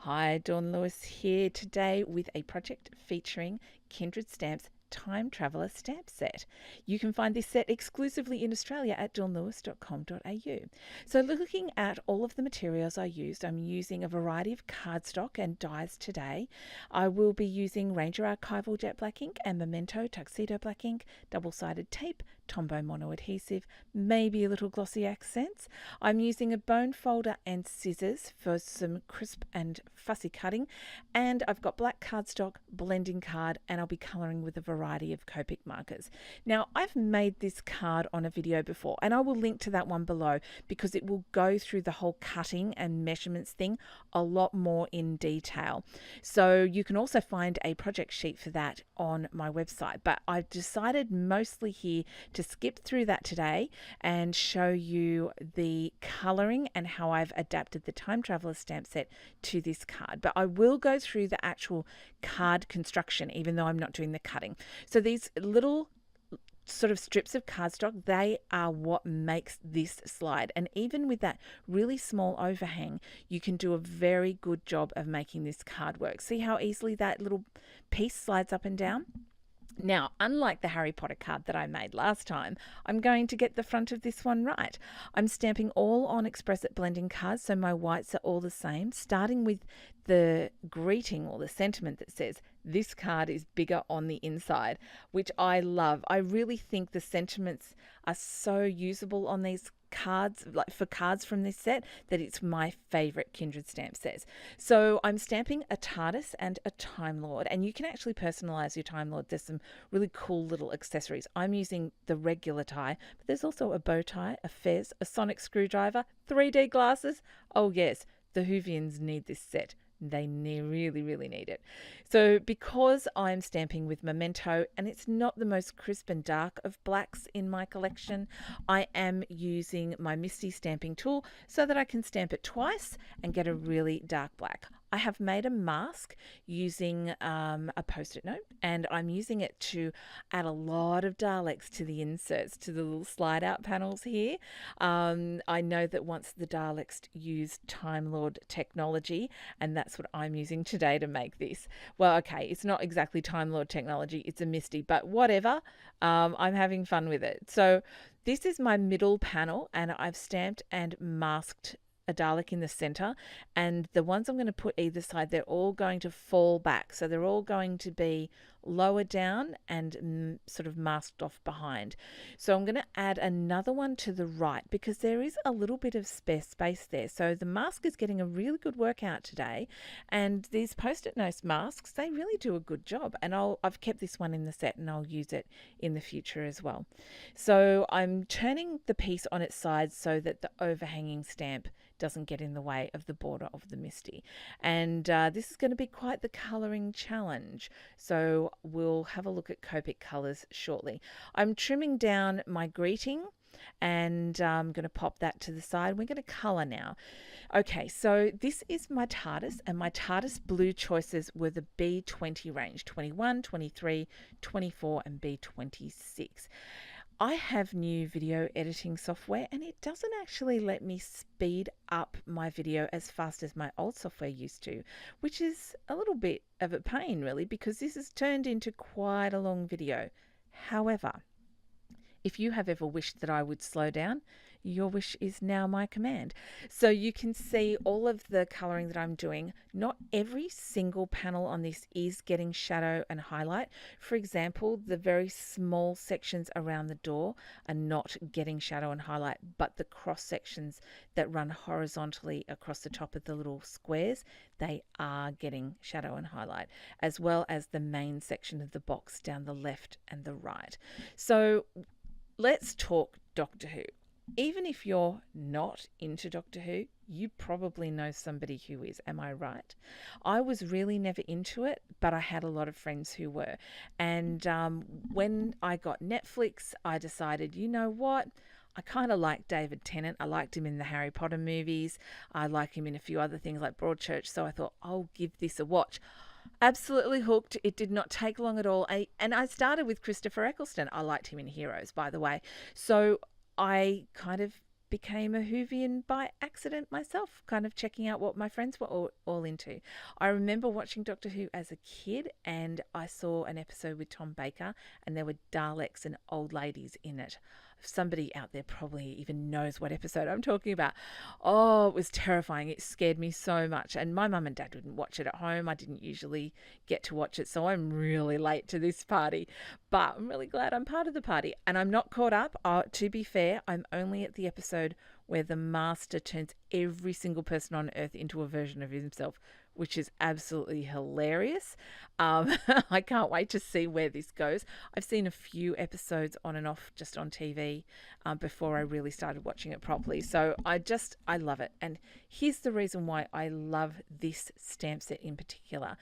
Hi, Dawn Lewis here today with a project featuring Kindred Stamps Time Traveller stamp set. You can find this set exclusively in Australia at dawnlewis.com.au. So looking at all of the materials I used, I'm using a variety of cardstock and dies today. I will be using Ranger Archival Jet Black ink and Memento Tuxedo Black ink, double-sided tape, Tombow mono adhesive, maybe a little glossy accents. I'm using a bone folder and scissors for some crisp and fussy cutting, and I've got black cardstock, blending card, and I'll be colouring with a variety of Copic markers. Now, I've made this card on a video before, and I will link to that one below because it will go through the whole cutting and measurements thing a lot more in detail. So you can also find a project sheet for that on my website, but I've decided mostly here to skip through that today and show you the colouring and how I've adapted the Time Traveller stamp set to this card. But I will go through the actual card construction, even though I'm not doing the cutting. So these little sort of strips of cardstock, they are what makes this slide. And even with that really small overhang, you can do a very good job of making this card work. See how easily that little piece slides up and down? Now, unlike the Harry Potter card that I made last time, I'm going to get the front of this one right. I'm stamping all on Express It blending cards, so my whites are all the same, starting with the greeting or the sentiment that says, "This card is bigger on the inside," which I love. I really think the sentiments are so usable on these cards, like for cards from this set, that it's my favorite Kindred stamp sets. So I'm stamping a TARDIS and a Time Lord, and you can actually personalize your Time Lord. There's some really cool little accessories. I'm using the regular tie, but there's also a bow tie, a fez, a sonic screwdriver, 3D glasses. Oh yes, the Whovians need this set. They really, really need it. So because I'm stamping with Memento and it's not the most crisp and dark of blacks in my collection, I am using my Misty stamping tool so that I can stamp it twice and get a really dark black. I have made a mask using a post-it note, and I'm using it to add a lot of Daleks to the inserts, to the little slide out panels here. I know that once the Daleks used Time Lord technology, and that's what I'm using today to make this. Well, okay, it's not exactly Time Lord technology, it's a Misty, but whatever, I'm having fun with it. So this is my middle panel, and I've stamped and masked a Dalek in the center, and the ones I'm going to put either side, they're all going to fall back, so they're all going to be lower down and sort of masked off behind. So I'm going to add another one to the right because there is a little bit of spare space there. So the mask is getting a really good workout today, and these post-it note masks, they really do a good job, and I've kept this one in the set and I'll use it in the future as well. So I'm turning the piece on its side so that the overhanging stamp doesn't get in the way of the border of the Misty. And this is going to be quite the colouring challenge. So we'll have a look at Copic colours shortly. I'm trimming down my greeting, and I'm going to pop that to the side. We're going to colour now. Okay, so this is my TARDIS, and my TARDIS blue choices were the B20 range, 21, 23, 24 and B26. I have new video editing software, and it doesn't actually let me speed up my video as fast as my old software used to, which is a little bit of a pain really, because this has turned into quite a long video. However, if you have ever wished that I would slow down, your wish is now my command. So you can see all of the colouring that I'm doing. Not every single panel on this is getting shadow and highlight. For example, the very small sections around the door are not getting shadow and highlight, but the cross sections that run horizontally across the top of the little squares, they are getting shadow and highlight, as well as the main section of the box down the left and the right. So let's talk Doctor Who. Even if you're not into Doctor Who, you probably know somebody who is. Am I right? I was really never into it, but I had a lot of friends who were. And when I got Netflix, I decided, you know what? I kind of like David Tennant. I liked him in the Harry Potter movies. I like him in a few other things like Broadchurch. So I thought, I'll give this a watch. Absolutely hooked. It did not take long at all. And I started with Christopher Eccleston. I liked him in Heroes, by the way. So I kind of became a Whovian by accident myself, kind of checking out what my friends were all into. I remember watching Doctor Who as a kid, and I saw an episode with Tom Baker, and there were Daleks and old ladies in it. Somebody out there probably even knows what episode I'm talking about. Oh, it was terrifying. It scared me so much. And my mum and dad didn't watch it at home. I didn't usually get to watch it, so I'm really late to this party. But I'm really glad I'm part of the party. And I'm not caught up. To be fair, I'm only at the episode where the Master turns every single person on Earth into a version of himself, which is absolutely hilarious. I can't wait to see where this goes. I've seen a few episodes on and off just on TV before I really started watching it properly. So I love it. And here's the reason why I love this stamp set in particular.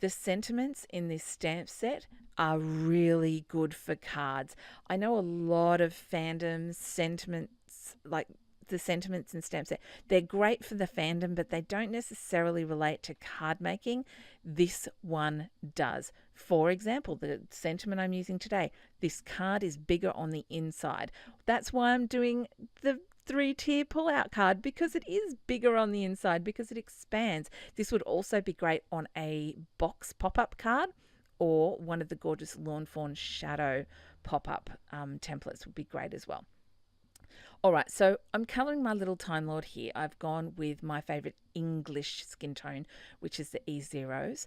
The sentiments in this stamp set are really good for cards. I know a lot of fandoms, sentiments, like the sentiments in stamp set, they're great for the fandom, but they don't necessarily relate to card making. This one does. For example, the sentiment I'm using today, this card is bigger on the inside. That's why I'm doing the 3-tier pull-out card, because it is bigger on the inside, because it expands. This would also be great on a box pop-up card, or one of the gorgeous Lawn Fawn Shadow pop-up templates would be great as well. All right, so I'm colouring my little Time Lord here. I've gone with my favourite English skin tone, which is the E0s.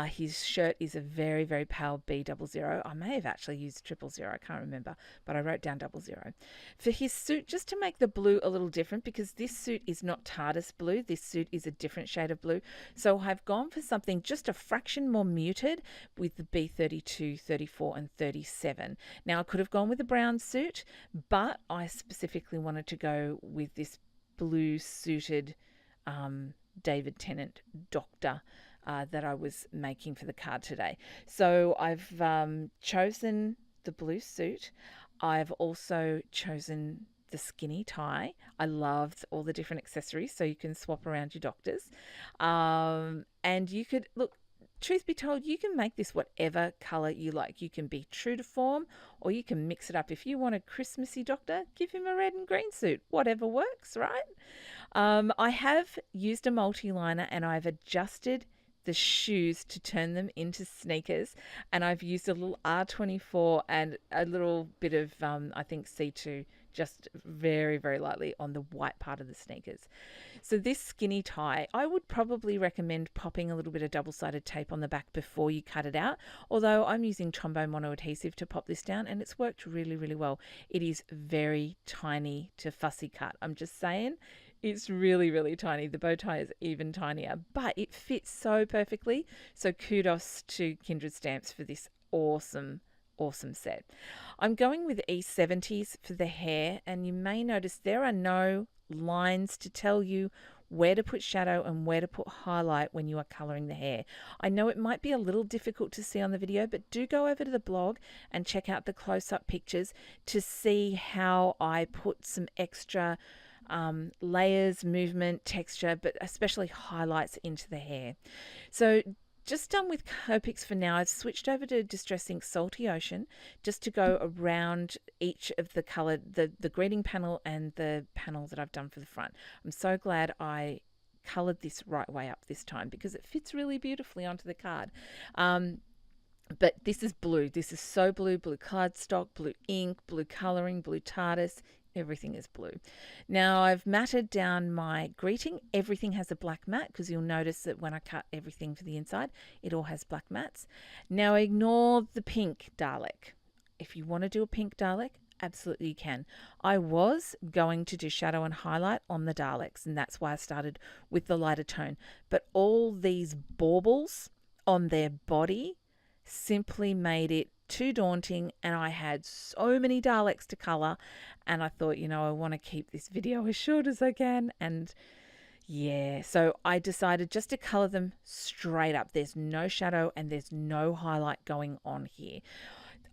His shirt is a very, very pale B00. I may have actually used 000, I can't remember, but I wrote down 00. For his suit, just to make the blue a little different, because this suit is not TARDIS blue, this suit is a different shade of blue. So I've gone for something just a fraction more muted with the B32, 34 and 37. Now I could have gone with a brown suit, but I specifically wanted to go with this blue suited David Tennant doctor that I was making for the card today. So I've chosen the blue suit. I've also chosen the skinny tie. I love all the different accessories, so you can swap around your doctors. And you could, look, truth be told, you can make this whatever colour you like. You can be true to form, or you can mix it up. If you want a Christmassy doctor, give him a red and green suit. Whatever works, right? I have used a multi-liner, and I've adjusted the shoes to turn them into sneakers, and I've used a little R24 and a little bit of I think C2, just very, very lightly on the white part of the sneakers. So this skinny tie, I would probably recommend popping a little bit of double-sided tape on the back before you cut it out, although I'm using Tombow mono adhesive to pop this down, and it's worked really, really well. It is very tiny to fussy cut. I'm just saying, it's really, really tiny. The bow tie is even tinier, but it fits so perfectly. So kudos to Kindred Stamps for this awesome set. I'm going with E70s for the hair, and you may notice there are no lines to tell you where to put shadow and where to put highlight when you are colouring the hair. I know it might be a little difficult to see on the video, but do go over to the blog and check out the close-up pictures to see how I put some extra layers, movement, texture, but especially highlights into the hair. So just done with Copics for now. I've switched over to Distress Ink Salty Ocean just to go around each of the colour, the greeting panel and the panel that I've done for the front. I'm so glad I coloured this right way up this time, because it fits really beautifully onto the card. But this is blue. This is so blue. Blue cardstock, blue ink, blue colouring, blue TARDIS. Everything is blue. Now I've matted down my greeting. Everything has a black mat, because you'll notice that when I cut everything for the inside, it all has black mats. Now ignore the pink Dalek. If you want to do a pink Dalek, absolutely you can. I was going to do shadow and highlight on the Daleks, and that's why I started with the lighter tone. But all these baubles on their body simply made it too daunting, and I had so many Daleks to colour, and I thought, I want to keep this video as short as I can, and yeah, so I decided just to colour them straight up. There's no shadow and there's no highlight going on here.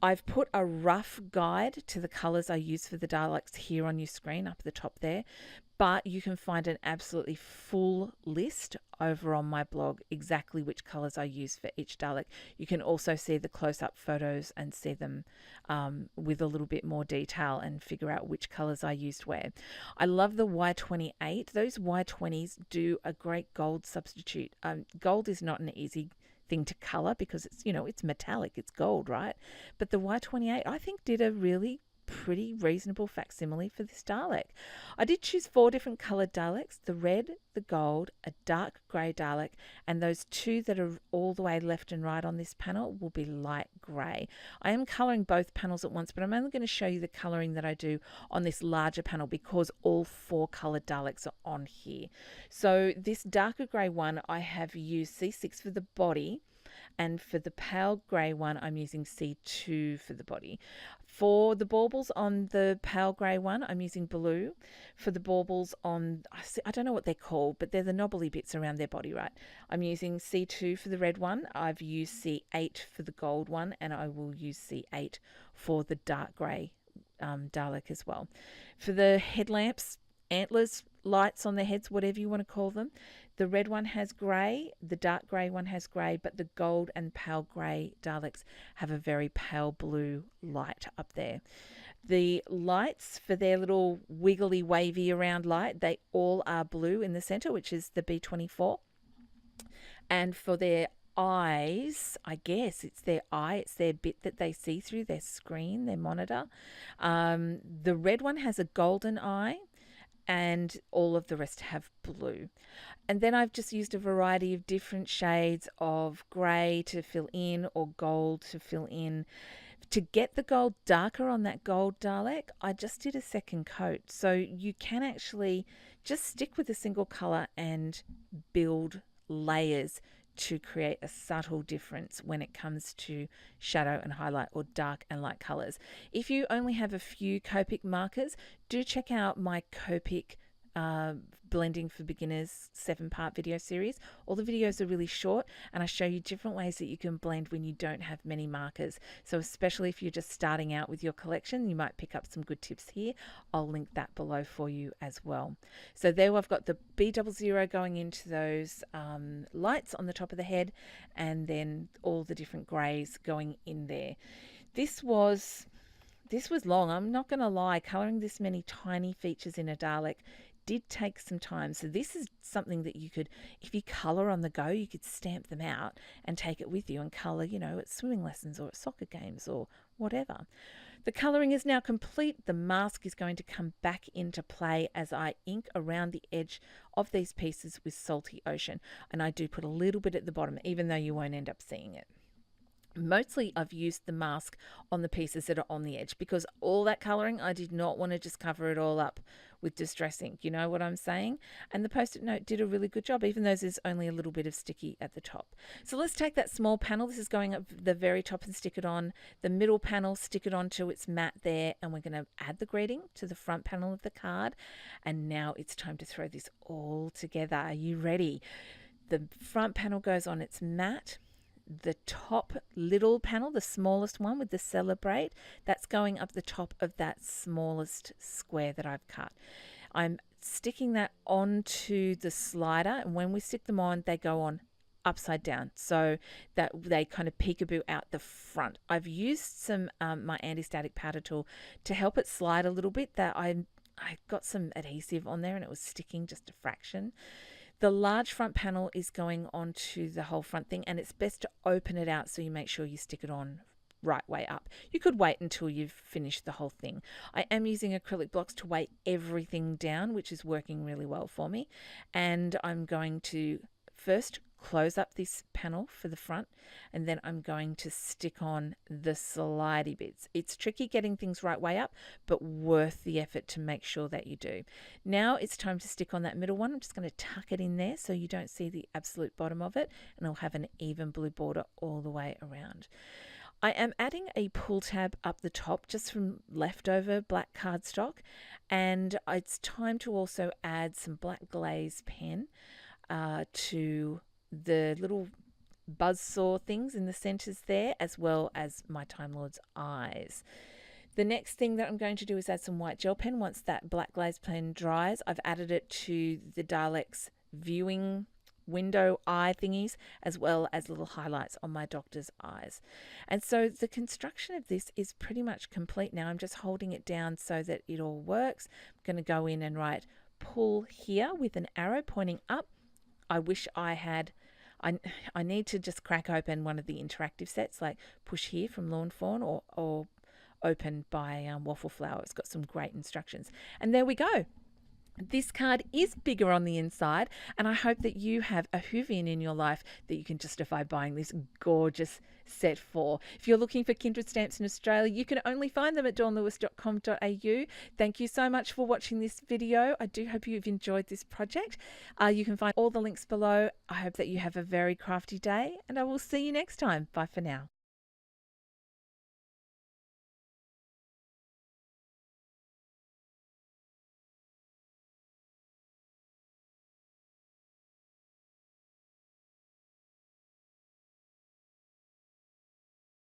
I've put a rough guide to the colours I use for the Daleks here on your screen up at the top there. But you can find an absolutely full list over on my blog, exactly which colours I use for each Dalek. You can also see the close-up photos and see them with a little bit more detail and figure out which colours I used where. I love the Y28. Those Y20s do a great gold substitute. Gold is not an easy thing to colour because it's, it's metallic, it's gold, right? But the Y28 I think did a really pretty reasonable facsimile for this Dalek. I did choose 4 different coloured Daleks, the red, the gold, a dark grey Dalek, and those 2 that are all the way left and right on this panel will be light grey. I am colouring both panels at once, but I'm only going to show you the colouring that I do on this larger panel because all 4 coloured Daleks are on here. So this darker grey one, I have used C6 for the body, and for the pale grey one, I'm using C2 for the body. For the baubles on the pale grey one, I'm using blue. For the baubles on, I don't know what they're called, but they're the knobbly bits around their body, right? I'm using C2 for the red one. I've used C8 for the gold one, and I will use C8 for the dark grey Dalek as well. For the headlamps, antlers, lights on their heads, whatever you want to call them, the red one has grey, the dark grey one has grey, but the gold and pale grey Daleks have a very pale blue light up there. The lights for their little wiggly wavy around light, they all are blue in the centre, which is the B24. And for their eyes, I guess it's their eye, it's their bit that they see through, their screen, their monitor. The red one has a golden eye, and all of the rest have blue. And then I've just used a variety of different shades of grey to fill in or gold to fill in. To get the gold darker on that gold Dalek, I just did a second coat. So you can actually just stick with a single colour and build layers to create a subtle difference when it comes to shadow and highlight or dark and light colours. If you only have a few Copic markers, do check out my Copic blending for beginners 7-part video series. All the videos are really short and I show you different ways that you can blend when you don't have many markers. So especially if you're just starting out with your collection, you might pick up some good tips here. I'll link that below for you as well. So there I've got the B00 going into those lights on the top of the head, and then all the different greys going in there. This was long. I'm not going to lie. Colouring this many tiny features in a Dalek did take some time. So this is something that you could, if you colour on the go, you could stamp them out and take it with you and colour, at swimming lessons or at soccer games or whatever. The colouring is now complete. The mask is going to come back into play as I ink around the edge of these pieces with Salty Ocean. And I do put a little bit at the bottom, even though you won't end up seeing it. Mostly I've used the mask on the pieces that are on the edge because all that colouring, I did not want to just cover it all up with Distress ink. You know what I'm saying? And the Post-it note did a really good job, even though there's only a little bit of sticky at the top. So let's take that small panel. This is going up the very top and stick it on. The middle panel, stick it onto its mat there, and we're going to add the greeting to the front panel of the card. And now it's time to throw this all together. Are you ready? The front panel goes on its mat. The top little panel, the smallest one with the Celebrate, that's going up the top of that smallest square that I've cut. I'm sticking that onto the slider, and when we stick them on, they go on upside down so that they kind of peekaboo out the front. I've used some my anti-static powder tool to help it slide a little bit. That I got some adhesive on there and it was sticking just a fraction. The large front panel is going onto the whole front thing, and it's best to open it out so you make sure you stick it on right way up. You could wait until you've finished the whole thing. I am using acrylic blocks to weigh everything down, which is working really well for me. And I'm going to first close up this panel for the front, and then I'm going to stick on the slidey bits. It's tricky getting things right way up, but worth the effort to make sure that you do. Now it's time to stick on that middle one. I'm just going to tuck it in there so you don't see the absolute bottom of it, and I'll have an even blue border all the way around. I am adding a pull tab up the top just from leftover black cardstock, and it's time to also add some black glaze pen to the little buzzsaw things in the centers there, as well as my Time Lord's eyes. The next thing that I'm going to do is add some white gel pen. Once that black glaze pen dries, I've added it to the Daleks viewing window eye thingies, as well as little highlights on my doctor's eyes. And so the construction of this is pretty much complete now. I'm just holding it down so that it all works. I'm going to go in and write pull here with an arrow pointing up. I wish I had, I need to just crack open one of the interactive sets like Push Here from Lawn Fawn or Open by Waffle Flower. It's got some great instructions. And there we go. This card is bigger on the inside, and I hope that you have a Whovian in your life that you can justify buying this gorgeous set for. If you're looking for Kindred Stamps in Australia, you can only find them at dawnlewis.com.au. Thank you so much for watching this video. I do hope you've enjoyed this project. You can find all the links below. I hope that you have a very crafty day, and I will see you next time. Bye for now.